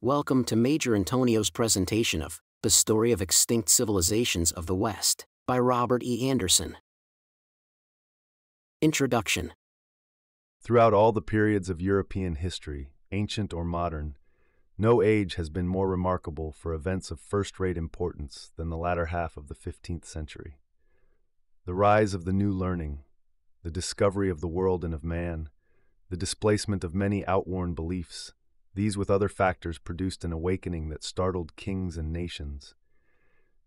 Welcome to Major Antonio's presentation of The Story of Extinct Civilizations of the West by Robert E. Anderson. Introduction. Throughout all the periods of European history, ancient or modern, no age has been more remarkable for events of first-rate importance than the latter half of the 15th century. The rise of the new learning, the discovery of the world and of man, the displacement of many outworn beliefs, these with other factors produced an awakening that startled kings and nations.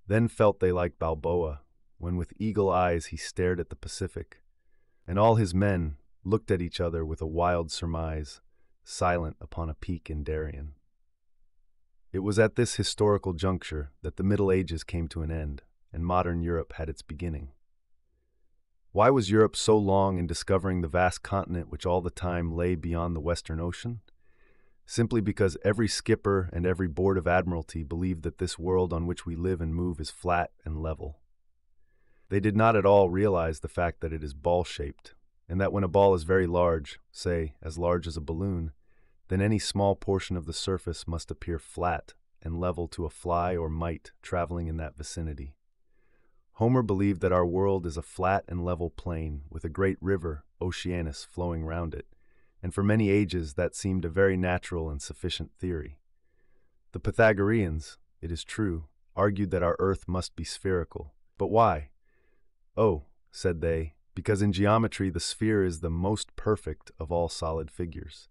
Then felt they like Balboa, when with eagle eyes he stared at the Pacific, and all his men looked at each other with a wild surmise, silent upon a peak in Darien. It was at this historical juncture that the Middle Ages came to an end, and modern Europe had its beginning. Why was Europe so long in discovering the vast continent which all the time lay beyond the Western Ocean? Simply because every skipper and every board of admiralty believed that this world on which we live and move is flat and level. They did not at all realize the fact that it is ball-shaped, and that when a ball is very large, say, as large as a balloon, then any small portion of the surface must appear flat and level to a fly or mite traveling in that vicinity. Homer believed that our world is a flat and level plain with a great river, Oceanus, flowing round it, and for many ages that seemed a very natural and sufficient theory. The Pythagoreans, it is true, argued that our earth must be spherical. But why? Oh, said they, because in geometry the sphere is the most perfect of all solid figures.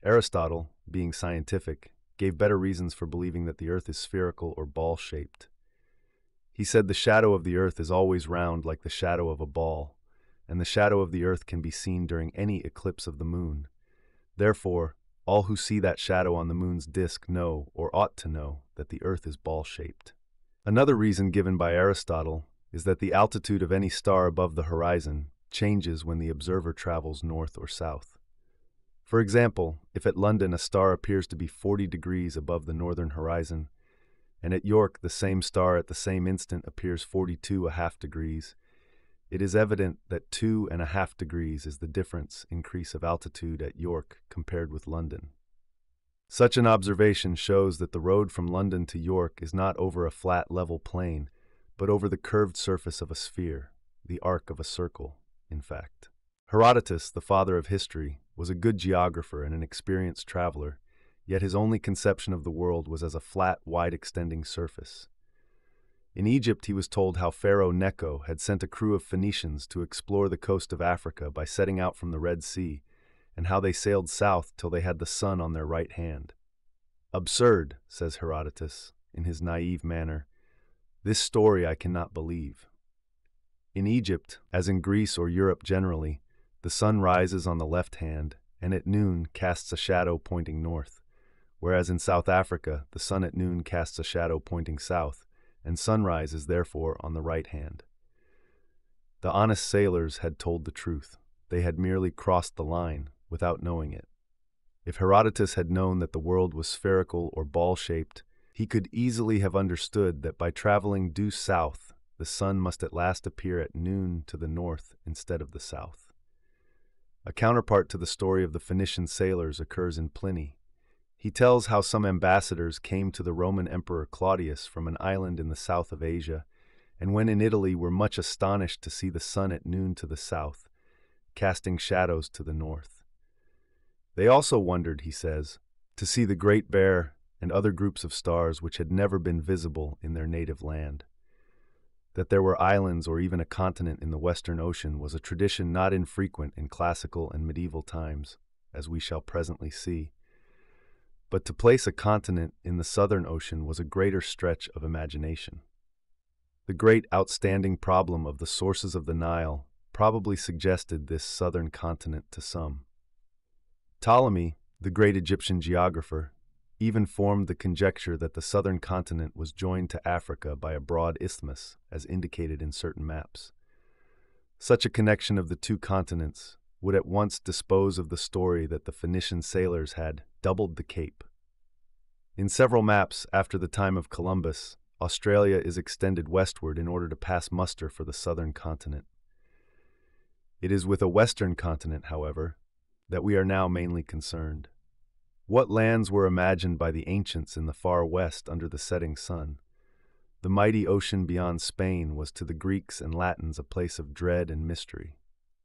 Aristotle, being scientific, gave better reasons for believing that the earth is spherical or ball-shaped. He said the shadow of the earth is always round like the shadow of a ball, and the shadow of the earth can be seen during any eclipse of the moon. Therefore, all who see that shadow on the moon's disk know, or ought to know, that the earth is ball-shaped. Another reason given by Aristotle is that the altitude of any star above the horizon changes when the observer travels north or south. For example, if at London a star appears to be 40 degrees above the northern horizon, and at York the same star at the same instant appears 42½ degrees, it is evident that 2½ degrees is the difference increase of altitude at York compared with London. Such an observation shows that the road from London to York is not over a flat level plain, but over the curved surface of a sphere, the arc of a circle, in fact. Herodotus, the father of history, was a good geographer and an experienced traveler, yet his only conception of the world was as a flat, wide-extending surface. In Egypt he was told how Pharaoh Necho had sent a crew of Phoenicians to explore the coast of Africa by setting out from the Red Sea, and how they sailed south till they had the sun on their right hand. Absurd, says Herodotus, in his naive manner. This story I cannot believe. In Egypt, as in Greece or Europe generally, the sun rises on the left hand, and at noon casts a shadow pointing north, whereas in South Africa the sun at noon casts a shadow pointing south, and sunrise is therefore on the right hand. The honest sailors had told the truth. They had merely crossed the line without knowing it. If Herodotus had known that the world was spherical or ball-shaped, he could easily have understood that by traveling due south, the sun must at last appear at noon to the north instead of the south. A counterpart to the story of the Phoenician sailors occurs in Pliny. He tells how some ambassadors came to the Roman Emperor Claudius from an island in the south of Asia, and when in Italy were much astonished to see the sun at noon to the south, casting shadows to the north. They also wondered, he says, to see the Great Bear and other groups of stars which had never been visible in their native land. That there were islands or even a continent in the Western Ocean was a tradition not infrequent in classical and medieval times, as we shall presently see. But to place a continent in the Southern Ocean was a greater stretch of imagination. The great outstanding problem of the sources of the Nile probably suggested this southern continent to some. Ptolemy, the great Egyptian geographer, even formed the conjecture that the southern continent was joined to Africa by a broad isthmus, as indicated in certain maps. Such a connection of the two continents would at once dispose of the story that the Phoenician sailors had doubled the Cape. In several maps after the time of Columbus, Australia is extended westward in order to pass muster for the southern continent. It is with a western continent, however, that we are now mainly concerned. What lands were imagined by the ancients in the far west under the setting sun? The mighty ocean beyond Spain was to the Greeks and Latins a place of dread and mystery.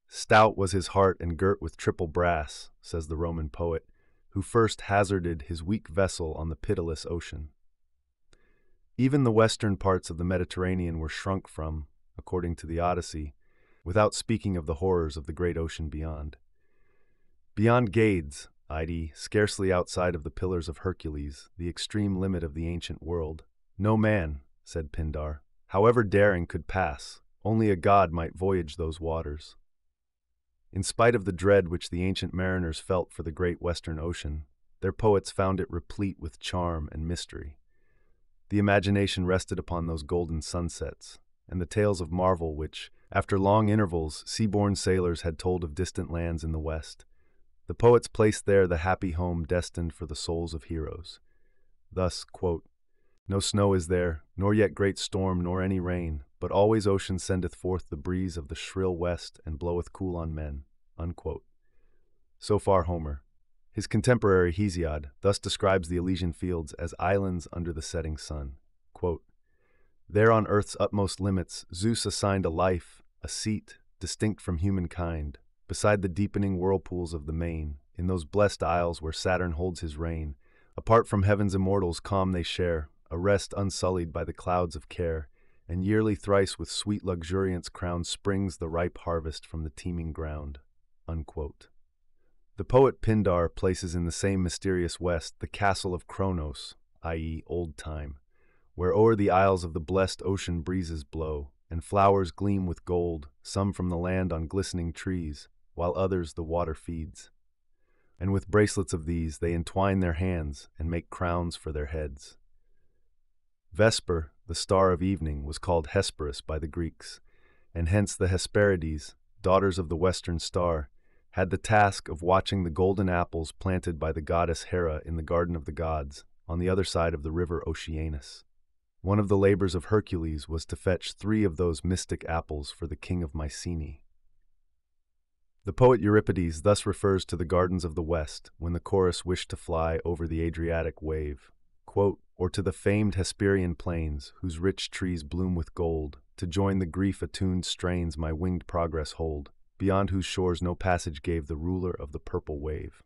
Stout was his heart and girt with triple brass, says the Roman poet, who first hazarded his weak vessel on the pitiless ocean. Even the western parts of the Mediterranean were shrunk from, according to the Odyssey, without speaking of the horrors of the great ocean beyond. Beyond Gades, i.e., scarcely outside of the Pillars of Hercules, the extreme limit of the ancient world, no man, said Pindar, however daring, could pass. Only a god might voyage those waters. In spite of the dread which the ancient mariners felt for the great western ocean, their poets found it replete with charm and mystery. The imagination rested upon those golden sunsets, and the tales of marvel which, after long intervals, seaborne sailors had told of distant lands in the west. The poets placed there the happy home destined for the souls of heroes. Thus, quote, "No snow is there, nor yet great storm, nor any rain, but always ocean sendeth forth the breeze of the shrill west and bloweth cool on men." Unquote. So far Homer. His contemporary Hesiod thus describes the Elysian fields as islands under the setting sun. Quote, "There on earth's utmost limits Zeus assigned a life, a seat, distinct from humankind, beside the deepening whirlpools of the main, in those blessed isles where Saturn holds his reign. Apart from heaven's immortals calm they share, a rest unsullied by the clouds of care, and yearly thrice with sweet luxuriance crowned springs the ripe harvest from the teeming ground." Unquote. The poet Pindar places in the same mysterious west the castle of Kronos, i.e., old time, where o'er the isles of the blessed ocean breezes blow, and flowers gleam with gold, some from the land on glistening trees, while others the water feeds. And with bracelets of these they entwine their hands and make crowns for their heads. Vesper, the star of evening, was called Hesperus by the Greeks, and hence the Hesperides, daughters of the western star, had the task of watching the golden apples planted by the goddess Hera in the garden of the gods, on the other side of the river Oceanus. One of the labors of Hercules was to fetch 3 of those mystic apples for the king of Mycenae. The poet Euripides thus refers to the gardens of the west when the chorus wished to fly over the Adriatic wave, quote, "or to the famed Hesperian plains, whose rich trees bloom with gold, to join the grief-attuned strains my winged progress hold, beyond whose shores no passage gave the ruler of the purple wave."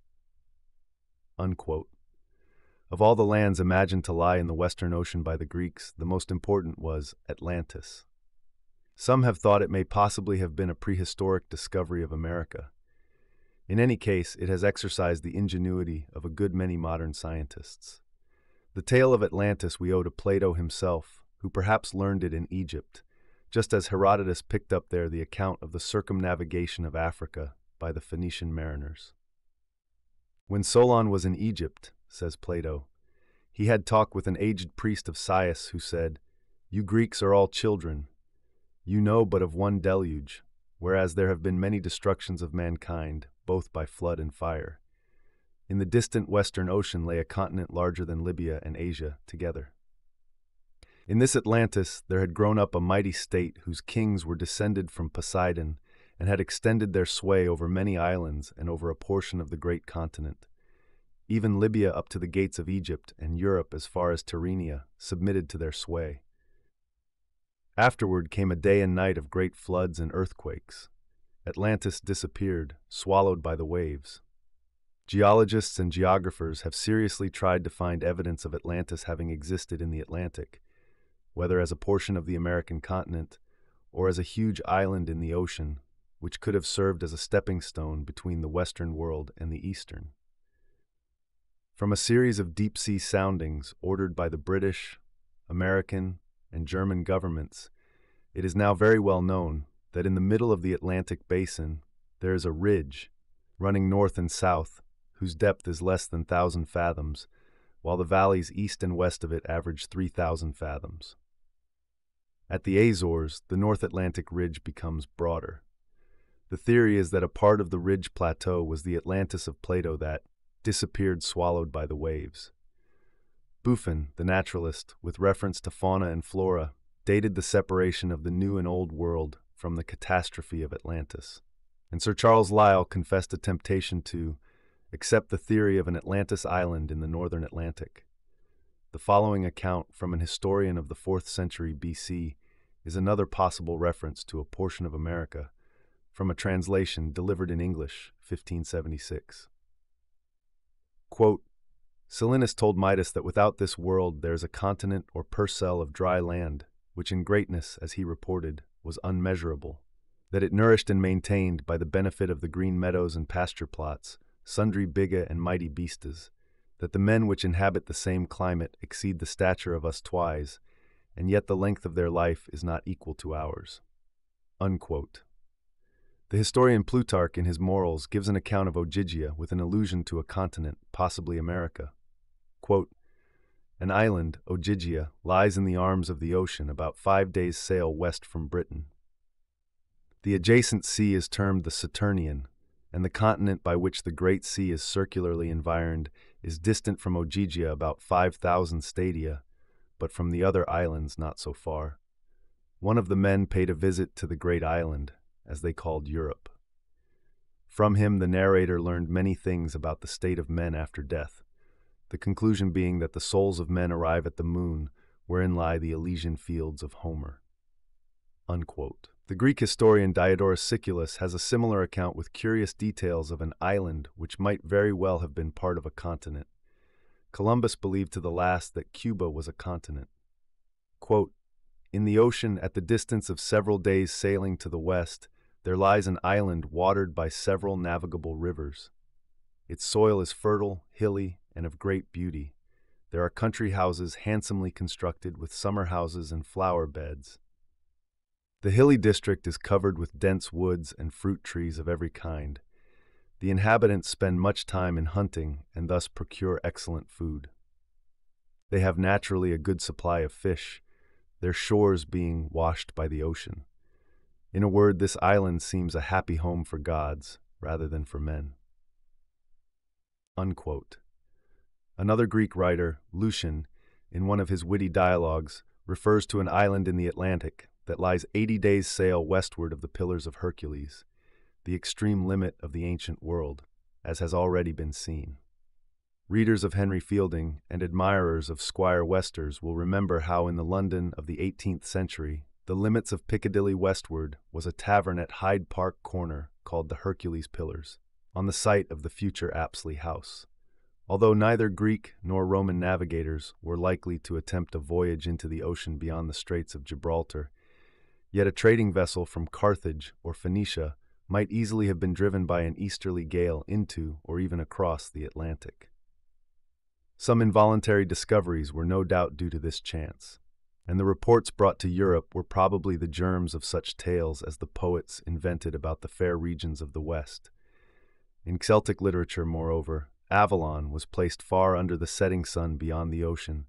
Unquote. Of all the lands imagined to lie in the Western Ocean by the Greeks, the most important was Atlantis. Some have thought it may possibly have been a prehistoric discovery of America. In any case, it has exercised the ingenuity of a good many modern scientists. The tale of Atlantis we owe to Plato himself, who perhaps learned it in Egypt, just as Herodotus picked up there the account of the circumnavigation of Africa by the Phoenician mariners. "When Solon was in Egypt," says Plato, "he had talk with an aged priest of Sais who said, 'You Greeks are all children. You know but of one deluge, whereas there have been many destructions of mankind, both by flood and fire. In the distant Western Ocean lay a continent larger than Libya and Asia together. In this Atlantis there had grown up a mighty state whose kings were descended from Poseidon and had extended their sway over many islands and over a portion of the great continent. Even Libya up to the gates of Egypt and Europe as far as Tyrrhenia submitted to their sway. Afterward came a day and night of great floods and earthquakes. Atlantis disappeared, swallowed by the waves. Geologists and geographers have seriously tried to find evidence of Atlantis having existed in the Atlantic, whether as a portion of the American continent or as a huge island in the ocean, which could have served as a stepping stone between the Western world and the Eastern. From a series of deep-sea soundings ordered by the British, American, and German governments, it is now very well known that in the middle of the Atlantic basin there is a ridge running north and south whose depth is less than 1,000 fathoms, while the valleys east and west of it average 3,000 fathoms. At the Azores, the North Atlantic ridge becomes broader. The theory is that a part of the ridge plateau was the Atlantis of Plato that disappeared swallowed by the waves. Buffon, the naturalist, with reference to fauna and flora, dated the separation of the New and Old World from the catastrophe of Atlantis. And Sir Charles Lyell confessed a temptation to accept the theory of an Atlantis island in the northern Atlantic. The following account from an historian of the 4th century BC is another possible reference to a portion of America from a translation delivered in English, 1576. Quote, Silenus told Midas that without this world there is a continent or parcel of dry land, which in greatness, as he reported, was unmeasurable, that it nourished and maintained, by the benefit of the green meadows and pasture plots, sundry bigge and mighty beastes, that the men which inhabit the same climate exceed the stature of us twice, and yet the length of their life is not equal to ours. Unquote. The historian Plutarch in his Morals gives an account of Ogygia with an allusion to a continent, possibly America. Quote, An island, Ogygia, lies in the arms of the ocean about 5 days' sail west from Britain. The adjacent sea is termed the Saturnian, and the continent by which the Great Sea is circularly environed is distant from Ogygia about 5,000 stadia, but from the other islands not so far. One of the men paid a visit to the great island, as they called Europe. From him the narrator learned many things about the state of men after death, the conclusion being that the souls of men arrive at the moon, wherein lie the Elysian fields of Homer. Unquote. The Greek historian Diodorus Siculus has a similar account with curious details of an island which might very well have been part of a continent. Columbus believed to the last that Cuba was a continent. Quote, In the ocean, at the distance of several days' sailing to the west, there lies an island watered by several navigable rivers. Its soil is fertile, hilly, and of great beauty. There are country houses handsomely constructed with summer houses and flower beds. The hilly district is covered with dense woods and fruit trees of every kind. The inhabitants spend much time in hunting and thus procure excellent food. They have naturally a good supply of fish, their shores being washed by the ocean. In a word, this island seems a happy home for gods rather than for men. Unquote. Another Greek writer, Lucian, in one of his witty dialogues, refers to an island in the Atlantic that lies 80 days' sail westward of the Pillars of Hercules, the extreme limit of the ancient world, as has already been seen. Readers of Henry Fielding and admirers of Squire Westers will remember how in the London of the 18th century, the limits of Piccadilly westward was a tavern at Hyde Park Corner called the Hercules Pillars, on the site of the future Apsley House. Although neither Greek nor Roman navigators were likely to attempt a voyage into the ocean beyond the Straits of Gibraltar, yet a trading vessel from Carthage or Phoenicia might easily have been driven by an easterly gale into or even across the Atlantic. Some involuntary discoveries were no doubt due to this chance, and the reports brought to Europe were probably the germs of such tales as the poets invented about the fair regions of the West. In Celtic literature, moreover, Avalon was placed far under the setting sun beyond the ocean,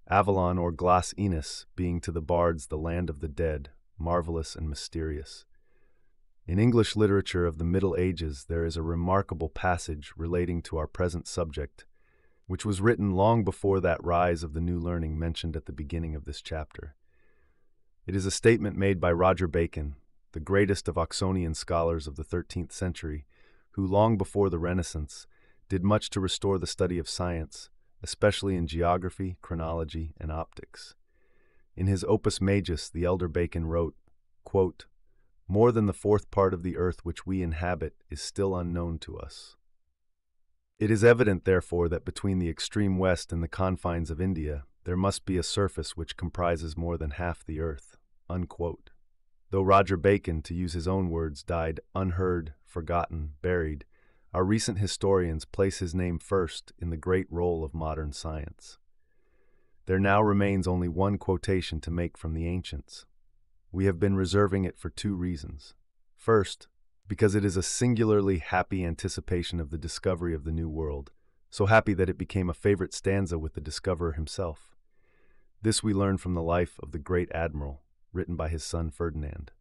Avalon or Glas Innis being to the bards the land of the dead, marvelous and mysterious. In English literature of the Middle Ages there is a remarkable passage relating to our present subject, which was written long before that rise of the new learning mentioned at the beginning of this chapter. It is a statement made by Roger Bacon, the greatest of Oxonian scholars of the 13th century, who long before the Renaissance did much to restore the study of science, especially in geography, chronology, and optics. In his Opus Majus, the elder Bacon wrote, quote, More than the fourth part of the earth which we inhabit is still unknown to us. It is evident, therefore, that between the extreme west and the confines of India, there must be a surface which comprises more than half the earth. Unquote. Though Roger Bacon, to use his own words, died unheard, forgotten, buried, our recent historians place his name first in the great roll of modern science. There now remains only one quotation to make from the ancients. We have been reserving it for 2 reasons. First, because it is a singularly happy anticipation of the discovery of the New World, so happy that it became a favorite stanza with the discoverer himself. This we learn from the life of the great admiral, written by his son Ferdinand.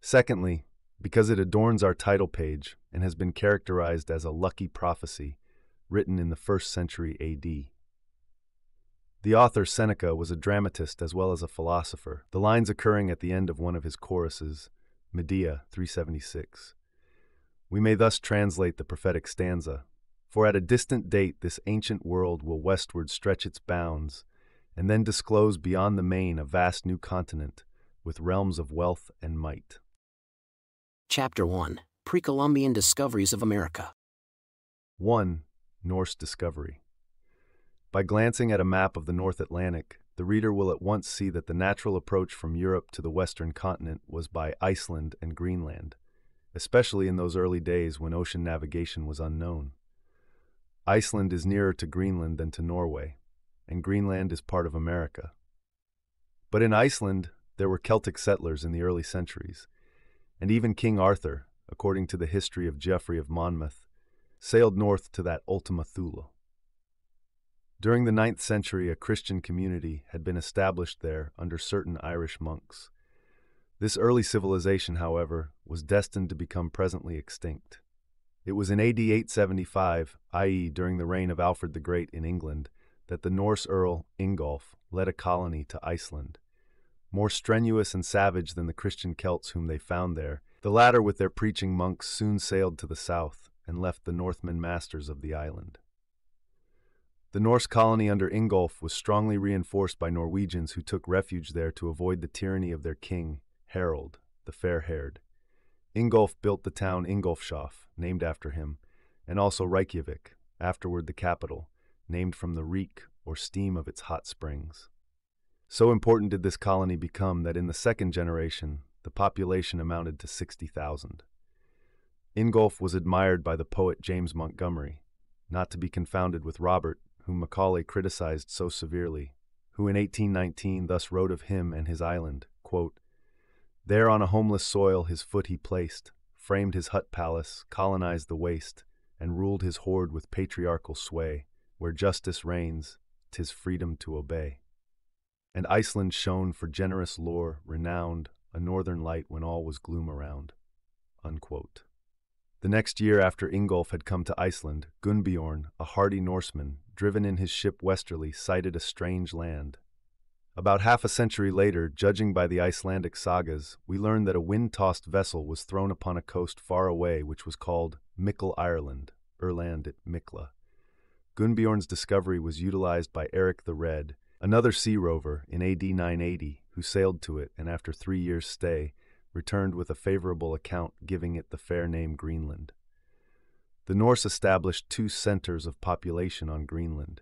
Secondly, because it adorns our title page and has been characterized as a lucky prophecy, written in the 1st century A.D. The author, Seneca, was a dramatist as well as a philosopher, the lines occurring at the end of one of his choruses, Medea 376. We may thus translate the prophetic stanza, "For at a distant date this ancient world will westward stretch its bounds, and then disclose beyond the main a vast new continent, with realms of wealth and might." Chapter 1. Pre-Columbian Discoveries of America. 1. Norse Discovery. By glancing at a map of the North Atlantic, the reader will at once see that the natural approach from Europe to the western continent was by Iceland and Greenland, especially in those early days when ocean navigation was unknown. Iceland is nearer to Greenland than to Norway, and Greenland is part of America. But in Iceland, there were Celtic settlers in the early centuries, and even King Arthur, according to the history of Geoffrey of Monmouth, sailed north to that Ultima Thule. During the 9th century, a Christian community had been established there under certain Irish monks. This early civilization, however, was destined to become presently extinct. It was in AD 875, i.e. during the reign of Alfred the Great in England, that the Norse Earl Ingolf led a colony to Iceland. More strenuous and savage than the Christian Celts whom they found there, the latter with their preaching monks soon sailed to the south and left the Northmen masters of the island. The Norse colony under Ingolf was strongly reinforced by Norwegians who took refuge there to avoid the tyranny of their king, Harold, the fair-haired. Ingolf built the town Ingolfshof, named after him, and also Reykjavik, afterward the capital, named from the reek or steam of its hot springs. So important did this colony become that in the second generation, the population amounted to 60,000. Ingolf was admired by the poet James Montgomery, not to be confounded with Robert, whom Macaulay criticized so severely, who in 1819 thus wrote of him and his island, quote, "There on a homeless soil his foot he placed, framed his hut palace, colonized the waste, and ruled his horde with patriarchal sway. Where justice reigns, 'tis freedom to obey. And Iceland shone for generous lore, renowned, a northern light when all was gloom around." Unquote. The next year after Ingolf had come to Iceland, Gunnbjorn, a hardy Norseman, driven in his ship westerly, sighted a strange land. About half a century later, judging by the Icelandic sagas, we learn that a wind-tossed vessel was thrown upon a coast far away which was called Mickle Ireland, Erland at Mikla. Gunnbjorn's discovery was utilized by Eric the Red, another sea rover, in AD 980, who sailed to it and after 3 years' stay, returned with a favorable account giving it the fair name Greenland. The Norse established 2 centers of population on Greenland.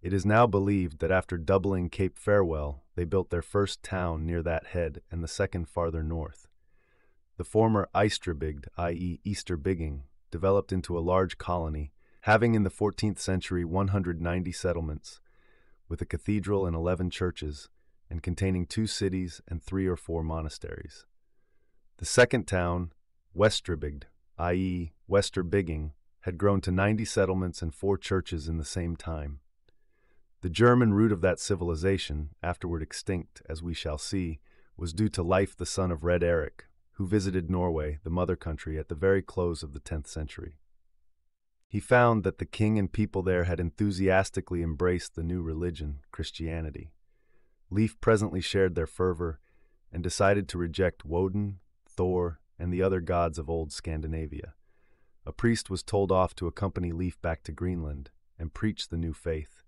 It is now believed that after doubling Cape Farewell, they built their first town near that head and the second farther north. The former Eystrabygd, i.e. Easterbygging, developed into a large colony, having in the 14th century 190 settlements, with a cathedral and 11 churches, and containing 2 cities and 3 or 4 monasteries. The second town, Westrabygd, i.e. Westerbygging, had grown to 90 settlements and 4 churches in the same time. The German root of that civilization, afterward extinct, as we shall see, was due to Leif the son of Red Eric, who visited Norway, the mother country, at the very close of the 10th century. He found that the king and people there had enthusiastically embraced the new religion, Christianity. Leif presently shared their fervor and decided to reject Woden, Thor, and the other gods of old Scandinavia. A priest was told off to accompany Leif back to Greenland and preach the new faith.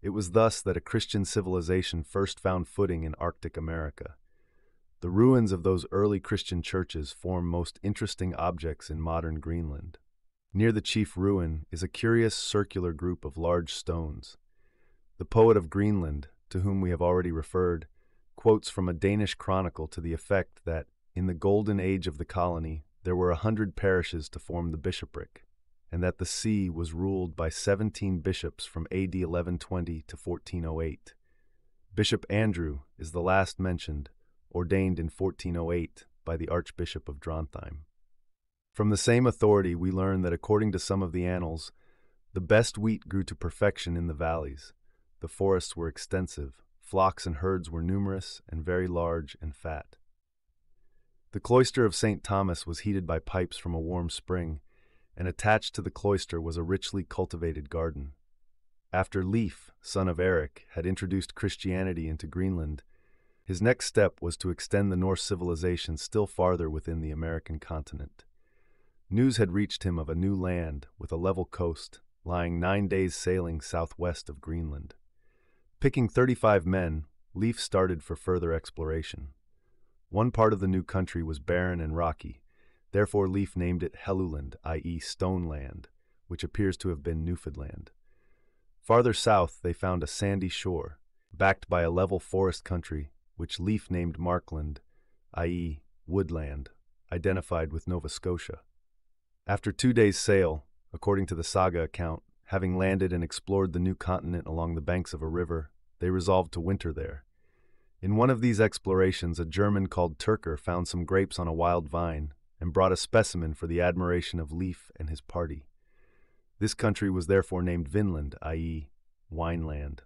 It was thus that a Christian civilization first found footing in Arctic America. The ruins of those early Christian churches form most interesting objects in modern Greenland. Near the chief ruin is a curious circular group of large stones. The poet of Greenland, to whom we have already referred, quotes from a Danish chronicle to the effect that, in the golden age of the colony, there were 100 parishes to form the bishopric, and that the see was ruled by 17 bishops from AD 1120 to 1408. Bishop Andrew is the last mentioned, ordained in 1408 by the Archbishop of Drontheim. From the same authority we learn that according to some of the annals, the best wheat grew to perfection in the valleys, the forests were extensive, flocks and herds were numerous and very large and fat. The cloister of St. Thomas was heated by pipes from a warm spring, and attached to the cloister was a richly cultivated garden. After Leif, son of Eric, had introduced Christianity into Greenland, his next step was to extend the Norse civilization still farther within the American continent. News had reached him of a new land with a level coast, lying 9 days' sailing southwest of Greenland. Picking 35 men, Leif started for further exploration. One part of the new country was barren and rocky, therefore Leif named it Helluland, i.e. Stone Land, which appears to have been Newfoundland. Farther south, they found a sandy shore, backed by a level forest country, which Leif named Markland, i.e. Woodland, identified with Nova Scotia. After 2 days' sail, according to the saga account, having landed and explored the new continent along the banks of a river, they resolved to winter there. In one of these explorations, a German called Turker found some grapes on a wild vine and brought a specimen for the admiration of Leif and his party. This country was therefore named Vinland, i.e. Wineland,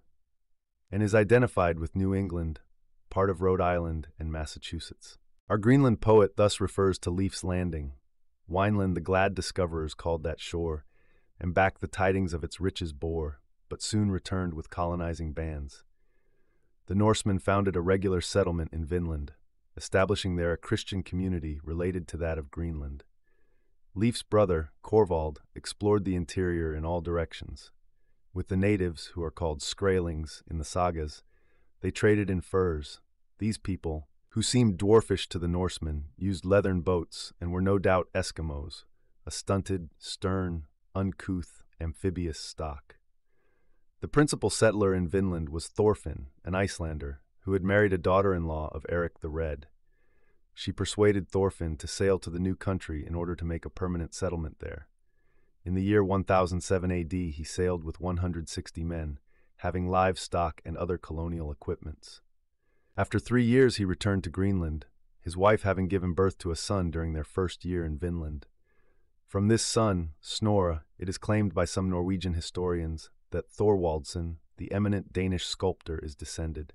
and is identified with New England, part of Rhode Island, and Massachusetts. Our Greenland poet thus refers to Leif's landing. Wineland the glad discoverers called that shore, and back the tidings of its riches bore, but soon returned with colonizing bands. The Norsemen founded a regular settlement in Vinland, establishing there a Christian community related to that of Greenland. Leif's brother, Corvald, explored the interior in all directions. With the natives, who are called Skraelings in the sagas, they traded in furs. These people, who seemed dwarfish to the Norsemen, used leathern boats and were no doubt Eskimos, a stunted, stern, uncouth, amphibious stock. The principal settler in Vinland was Thorfinn, an Icelander, who had married a daughter-in-law of Eric the Red. She persuaded Thorfinn to sail to the new country in order to make a permanent settlement there. In the year 1007 AD, he sailed with 160 men, having livestock and other colonial equipments. After 3 years, he returned to Greenland, his wife having given birth to a son during their first year in Vinland. From this son, Snorre, it is claimed by some Norwegian historians that Thorwaldsen, the eminent Danish sculptor, is descended.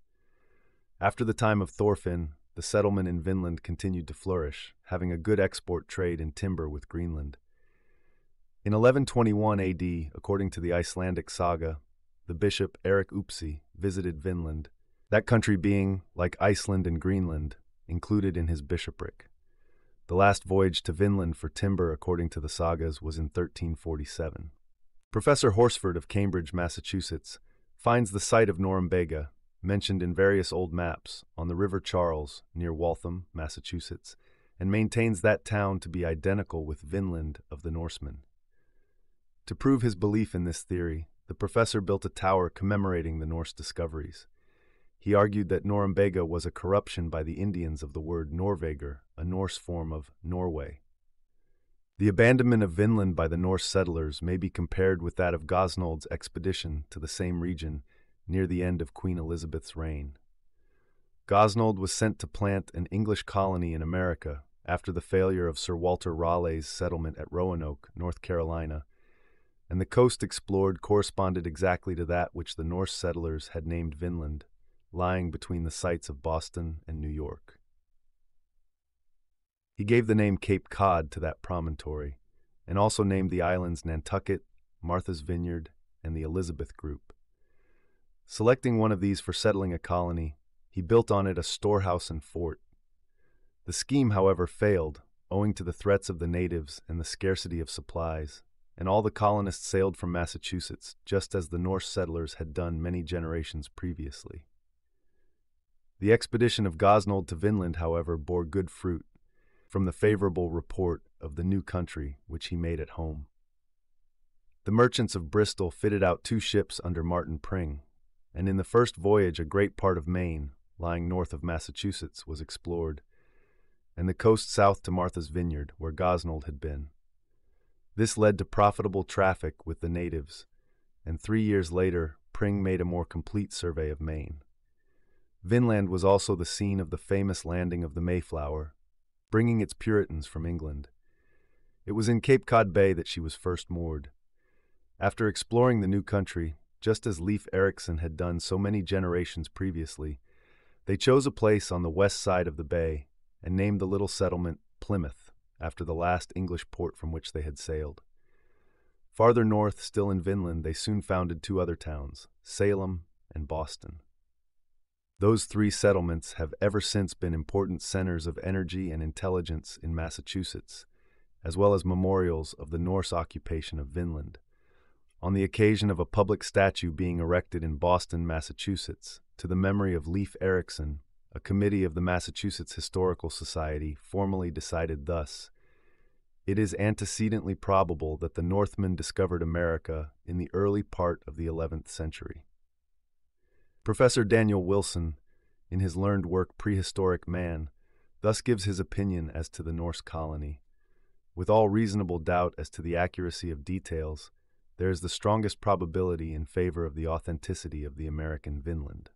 After the time of Thorfinn, the settlement in Vinland continued to flourish, having a good export trade in timber with Greenland. In 1121 AD, according to the Icelandic saga, the bishop Erik Upsi visited Vinland, that country being, like Iceland and Greenland, included in his bishopric. The last voyage to Vinland for timber, according to the sagas, was in 1347. Professor Horsford of Cambridge, Massachusetts, finds the site of Norumbega, mentioned in various old maps, on the River Charles, near Waltham, Massachusetts, and maintains that town to be identical with Vinland of the Norsemen. To prove his belief in this theory, the professor built a tower commemorating the Norse discoveries. He argued that Norumbega was a corruption by the Indians of the word Norveger, a Norse form of Norway. The abandonment of Vinland by the Norse settlers may be compared with that of Gosnold's expedition to the same region near the end of Queen Elizabeth's reign. Gosnold was sent to plant an English colony in America after the failure of Sir Walter Raleigh's settlement at Roanoke, North Carolina, and the coast explored corresponded exactly to that which the Norse settlers had named Vinland, lying between the sites of Boston and New York. He gave the name Cape Cod to that promontory, and also named the islands Nantucket, Martha's Vineyard, and the Elizabeth Group. Selecting one of these for settling a colony, he built on it a storehouse and fort. The scheme, however, failed, owing to the threats of the natives and the scarcity of supplies, and all the colonists sailed from Massachusetts, just as the Norse settlers had done many generations previously. The expedition of Gosnold to Vinland, however, bore good fruit, from the favorable report of the new country which he made at home. The merchants of Bristol fitted out 2 ships under Martin Pring, and in the first voyage a great part of Maine, lying north of Massachusetts, was explored, and the coast south to Martha's Vineyard, where Gosnold had been. This led to profitable traffic with the natives, and 3 years later Pring made a more complete survey of Maine. Vinland was also the scene of the famous landing of the Mayflower, bringing its Puritans from England. It was in Cape Cod Bay that she was first moored. After exploring the new country, just as Leif Erikson had done so many generations previously, they chose a place on the west side of the bay and named the little settlement Plymouth, after the last English port from which they had sailed. Farther north, still in Vinland, they soon founded 2 other towns, Salem and Boston. Those 3 settlements have ever since been important centers of energy and intelligence in Massachusetts, as well as memorials of the Norse occupation of Vinland. On the occasion of a public statue being erected in Boston, Massachusetts, to the memory of Leif Erikson, a committee of the Massachusetts Historical Society formally decided thus: it is antecedently probable that the Northmen discovered America in the early part of the 11th century. Professor Daniel Wilson, in his learned work Prehistoric Man, thus gives his opinion as to the Norse colony. With all reasonable doubt as to the accuracy of details, there is the strongest probability in favor of the authenticity of the American Vinland.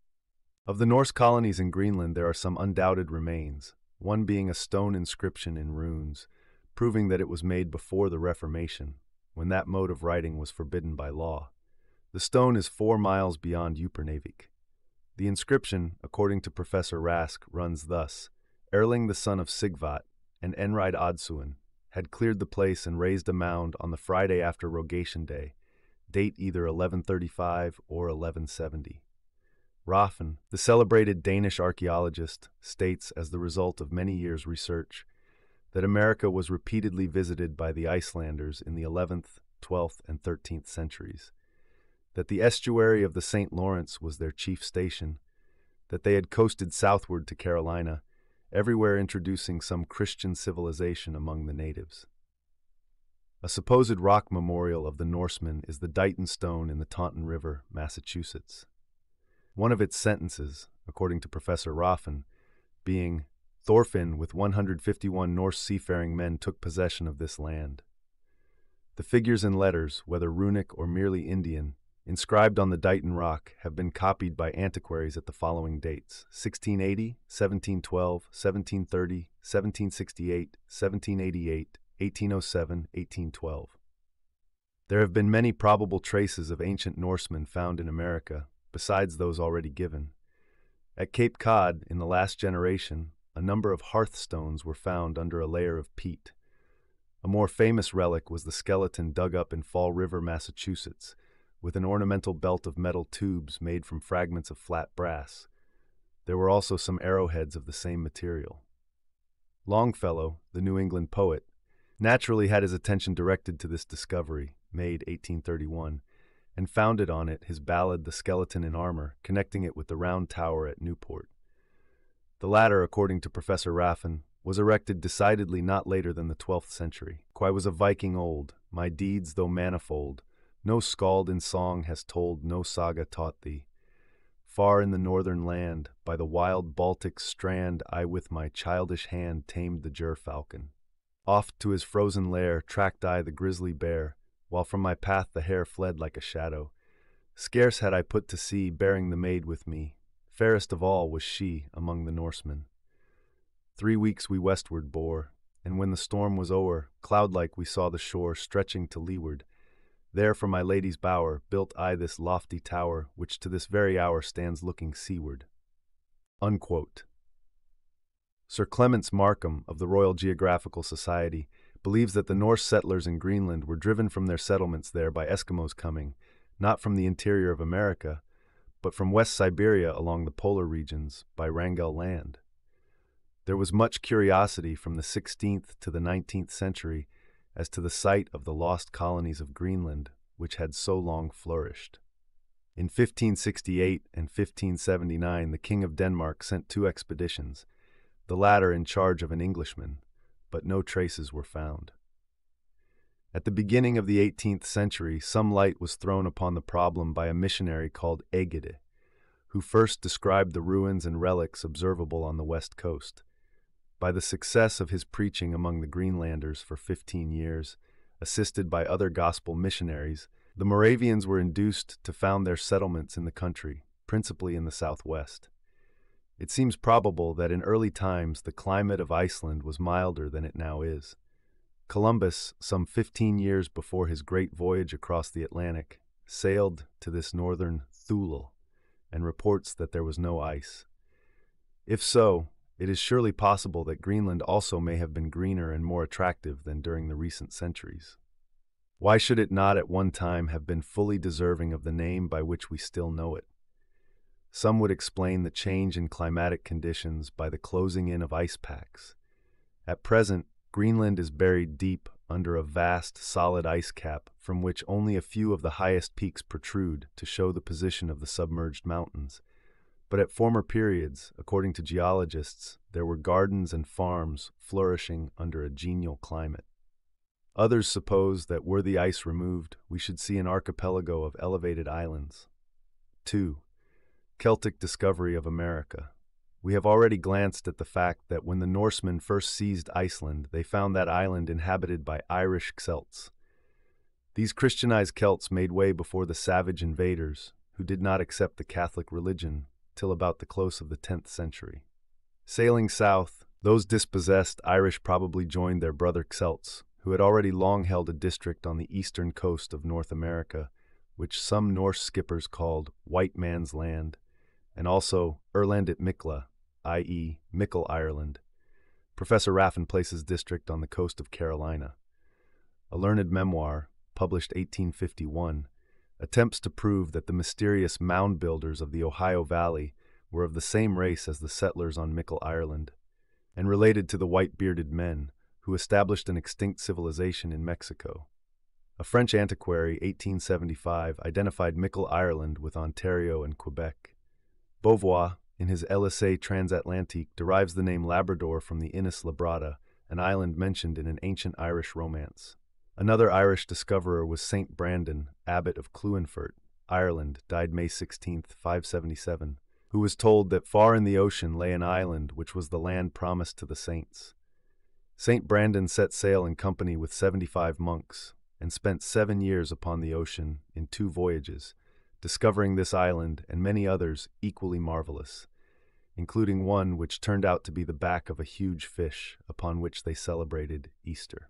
Of the Norse colonies in Greenland there are some undoubted remains, one being a stone inscription in runes, proving that it was made before the Reformation, when that mode of writing was forbidden by law. The stone is 4 miles beyond Upernavik. The inscription, according to Professor Rask, runs thus: Erling the son of Sigvat and Enride Oddsuen had cleared the place and raised a mound on the Friday after Rogation Day, date either 1135 or 1170. Raffen, the celebrated Danish archaeologist, states, as the result of many years' research, that America was repeatedly visited by the Icelanders in the 11th, 12th, and 13th centuries, that the estuary of the St. Lawrence was their chief station, that they had coasted southward to Carolina, everywhere introducing some Christian civilization among the natives. A supposed rock memorial of the Norsemen is the Dighton Stone in the Taunton River, Massachusetts. One of its sentences, according to Professor Raffen, being, Thorfinn with 151 Norse seafaring men took possession of this land. The figures and letters, whether runic or merely Indian, inscribed on the Dighton Rock have been copied by antiquaries at the following dates: 1680, 1712, 1730, 1768, 1788, 1807, 1812. There have been many probable traces of ancient Norsemen found in America, besides those already given. At Cape Cod, in the last generation, a number of hearthstones were found under a layer of peat. A more famous relic was the skeleton dug up in Fall River, Massachusetts, with an ornamental belt of metal tubes made from fragments of flat brass. There were also some arrowheads of the same material. Longfellow, the New England poet, naturally had his attention directed to this discovery, made 1831, and founded on it his ballad The Skeleton in Armor, connecting it with the Round Tower at Newport. The latter, according to Professor Raffen, was erected decidedly not later than the 12th century. Quai was a Viking old, my deeds though manifold, no skald in song has told, no saga taught thee. Far in the northern land, by the wild Baltic's strand, I with my childish hand tamed the gerfalcon. Oft to his frozen lair tracked I the grizzly bear, while from my path the hare fled like a shadow. Scarce had I put to sea, bearing the maid with me. Fairest of all was she among the Norsemen. 3 weeks we westward bore, and when the storm was o'er, cloud-like we saw the shore stretching to leeward. There from my lady's bower built I this lofty tower, which to this very hour stands looking seaward. Unquote. Sir Clements Markham of the Royal Geographical Society believes that the Norse settlers in Greenland were driven from their settlements there by Eskimos coming, not from the interior of America, but from West Siberia along the polar regions by Wrangel Land. There was much curiosity from the 16th to the 19th century as to the site of the lost colonies of Greenland, which had so long flourished. In 1568 and 1579, the King of Denmark sent 2 expeditions, the latter in charge of an Englishman, but no traces were found. At the beginning of the 18th century, some light was thrown upon the problem by a missionary called Egede, who first described the ruins and relics observable on the west coast. By the success of his preaching among the Greenlanders for 15 years, assisted by other gospel missionaries, the Moravians were induced to found their settlements in the country, principally in the southwest. It seems probable that in early times the climate of Iceland was milder than it now is. Columbus, some 15 years before his great voyage across the Atlantic, sailed to this northern Thule and reports that there was no ice. If so, it is surely possible that Greenland also may have been greener and more attractive than during the recent centuries. Why should it not at one time have been fully deserving of the name by which we still know it? Some would explain the change in climatic conditions by the closing in of ice packs. At present, Greenland is buried deep under a vast, solid ice cap from which only a few of the highest peaks protrude to show the position of the submerged mountains. But at former periods, according to geologists, there were gardens and farms flourishing under a genial climate. Others suppose that were the ice removed, we should see an archipelago of elevated islands. 2. Celtic discovery of America. We have already glanced at the fact that when the Norsemen first seized Iceland, they found that island inhabited by Irish Celts. These Christianized Celts made way before the savage invaders, who did not accept the Catholic religion till about the close of the 10th century. Sailing south, those dispossessed Irish probably joined their brother Celts, who had already long held a district on the eastern coast of North America, which some Norse skippers called White Man's Land, and also Erlandit Mikla, i.e. Mickle Ireland. Professor Raffin places district on the coast of Carolina. A learned memoir, published 1851, attempts to prove that the mysterious mound builders of the Ohio Valley were of the same race as the settlers on Mickle Ireland, and related to the white-bearded men who established an extinct civilization in Mexico. A French antiquary, 1875, identified Mickle Ireland with Ontario and Quebec. Beauvoir, in his L'Essai transatlantique, derives the name Labrador from the Inis Labrada, an island mentioned in an ancient Irish romance. Another Irish discoverer was Saint Brandon, abbot of Cluinfert, Ireland, died May 16, 577, who was told that far in the ocean lay an island which was the land promised to the saints. Saint Brandon set sail in company with 75 monks, and spent 7 years upon the ocean in 2 voyages, discovering this island and many others equally marvelous, including one which turned out to be the back of a huge fish, upon which they celebrated Easter.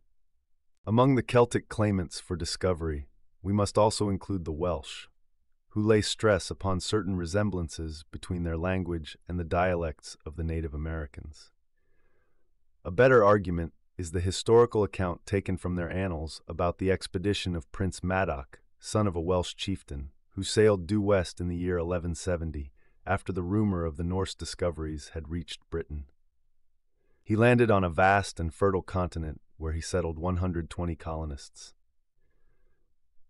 Among the Celtic claimants for discovery, we must also include the Welsh, who lay stress upon certain resemblances between their language and the dialects of the Native Americans. A better argument is the historical account taken from their annals about the expedition of Prince Madoc, son of a Welsh chieftain, who sailed due west in the year 1170, after the rumor of the Norse discoveries had reached Britain. He landed on a vast and fertile continent where he settled 120 colonists.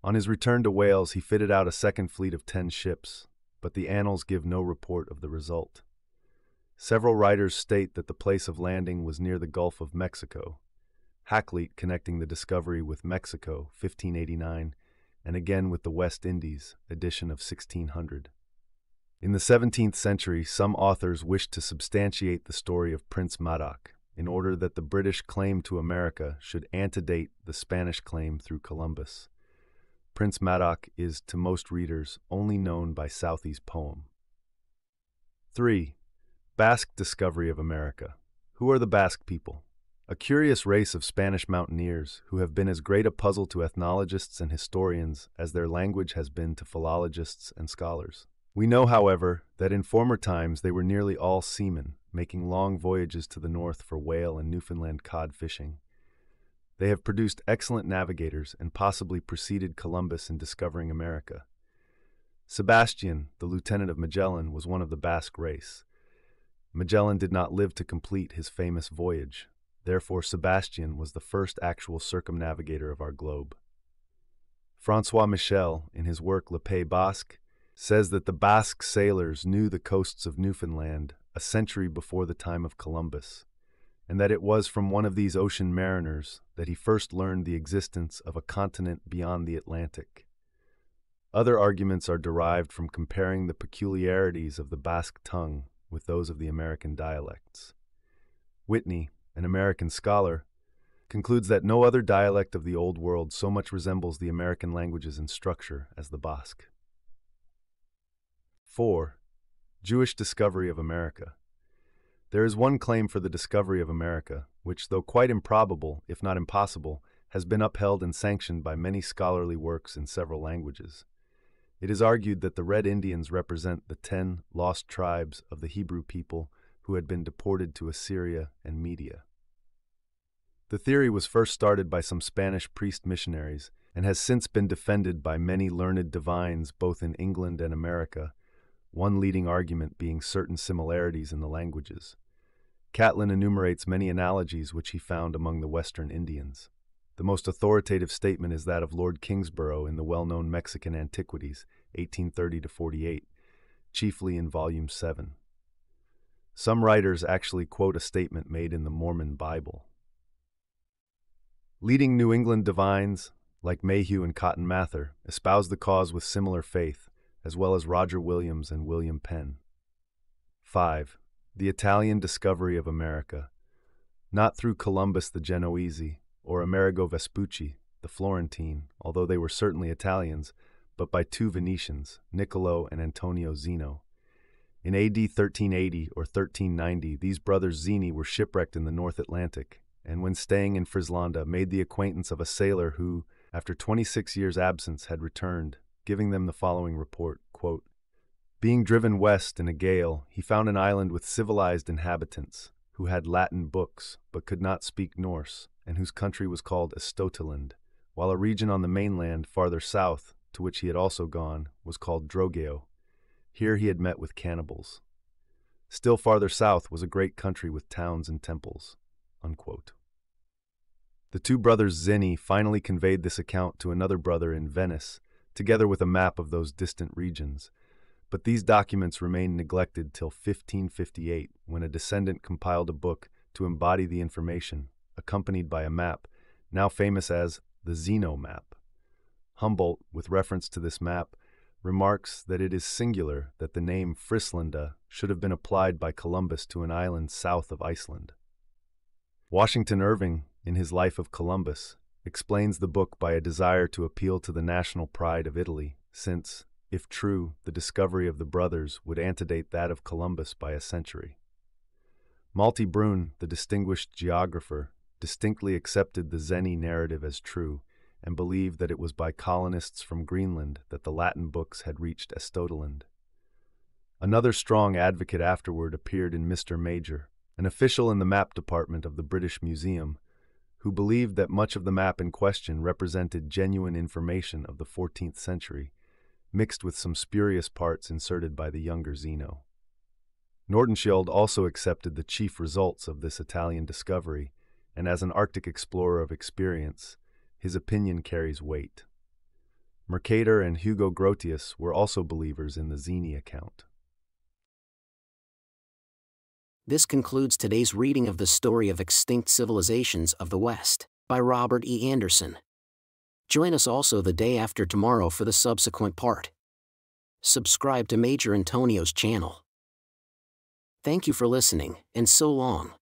On his return to Wales, he fitted out a second fleet of 10 ships, but the annals give no report of the result. Several writers state that the place of landing was near the Gulf of Mexico, Hakluyt connecting the discovery with Mexico, 1589, and again with the West Indies, edition of 1600. In the 17th century, some authors wished to substantiate the story of Prince Madoc, in order that the British claim to America should antedate the Spanish claim through Columbus. Prince Madoc is, to most readers, only known by Southey's poem. 3. Basque discovery of America. Who are the Basque people? A curious race of Spanish mountaineers who have been as great a puzzle to ethnologists and historians as their language has been to philologists and scholars. We know, however, that in former times they were nearly all seamen, making long voyages to the north for whale and Newfoundland cod fishing. They have produced excellent navigators and possibly preceded Columbus in discovering America. Sebastian, the lieutenant of Magellan, was one of the Basque race. Magellan did not live to complete his famous voyage. Therefore, Sebastian was the first actual circumnavigator of our globe. François Michel, in his work Le Pays Basque, says that the Basque sailors knew the coasts of Newfoundland a century before the time of Columbus, and that it was from one of these ocean mariners that he first learned the existence of a continent beyond the Atlantic. Other arguments are derived from comparing the peculiarities of the Basque tongue with those of the American dialects. Whitney, an American scholar, concludes that no other dialect of the Old World so much resembles the American languages in structure as the Basque. 4. Jewish discovery of America. There is one claim for the discovery of America, which, though quite improbable, if not impossible, has been upheld and sanctioned by many scholarly works in several languages. It is argued that the Red Indians represent the 10 lost tribes of the Hebrew people who had been deported to Assyria and Media. The theory was first started by some Spanish priest missionaries and has since been defended by many learned divines both in England and America, one leading argument being certain similarities in the languages. Catlin enumerates many analogies which he found among the Western Indians. The most authoritative statement is that of Lord Kingsborough in the well-known Mexican Antiquities, 1830-48, chiefly in Volume 7. Some writers actually quote a statement made in the Mormon Bible. Leading New England divines, like Mayhew and Cotton Mather, espoused the cause with similar faith, as well as Roger Williams and William Penn. 5. The Italian discovery of America. Not through Columbus the Genoese, or Amerigo Vespucci, the Florentine, although they were certainly Italians, but by two Venetians, Niccolo and Antonio Zeno. In AD 1380 or 1390, these brothers Zeni were shipwrecked in the North Atlantic, and when staying in Frislanda, made the acquaintance of a sailor who, after 26 years' absence, had returned, giving them the following report, quote, "Being driven west in a gale, he found an island with civilized inhabitants, who had Latin books, but could not speak Norse, and whose country was called Estotiland, while a region on the mainland farther south, to which he had also gone, was called Drogeo. Here he had met with cannibals. Still farther south was a great country with towns and temples." Unquote. The two brothers Zeni finally conveyed this account to another brother in Venice, together with a map of those distant regions, but these documents remained neglected till 1558, when a descendant compiled a book to embody the information, accompanied by a map, now famous as the Zeno map. Humboldt, with reference to this map, remarks that it is singular that the name Frislanda should have been applied by Columbus to an island south of Iceland. Washington Irving, in his Life of Columbus, explains the book by a desire to appeal to the national pride of Italy, since, if true, the discovery of the brothers would antedate that of Columbus by a century. Malte Brun, the distinguished geographer, distinctly accepted the Zeni narrative as true, and believed that it was by colonists from Greenland that the Latin books had reached Estotiland. Another strong advocate afterward appeared in Mr. Major, an official in the map department of the British Museum, who believed that much of the map in question represented genuine information of the 14th century, mixed with some spurious parts inserted by the younger Zeno. Nordenskjöld also accepted the chief results of this Italian discovery, and as an Arctic explorer of experience, his opinion carries weight. Mercator and Hugo Grotius were also believers in the Zeni account. This concludes today's reading of The Story of Extinct Civilizations of the West by Robert E. Anderson. Join us also the day after tomorrow for the subsequent part. Subscribe to Major Antonio's channel. Thank you for listening, and so long.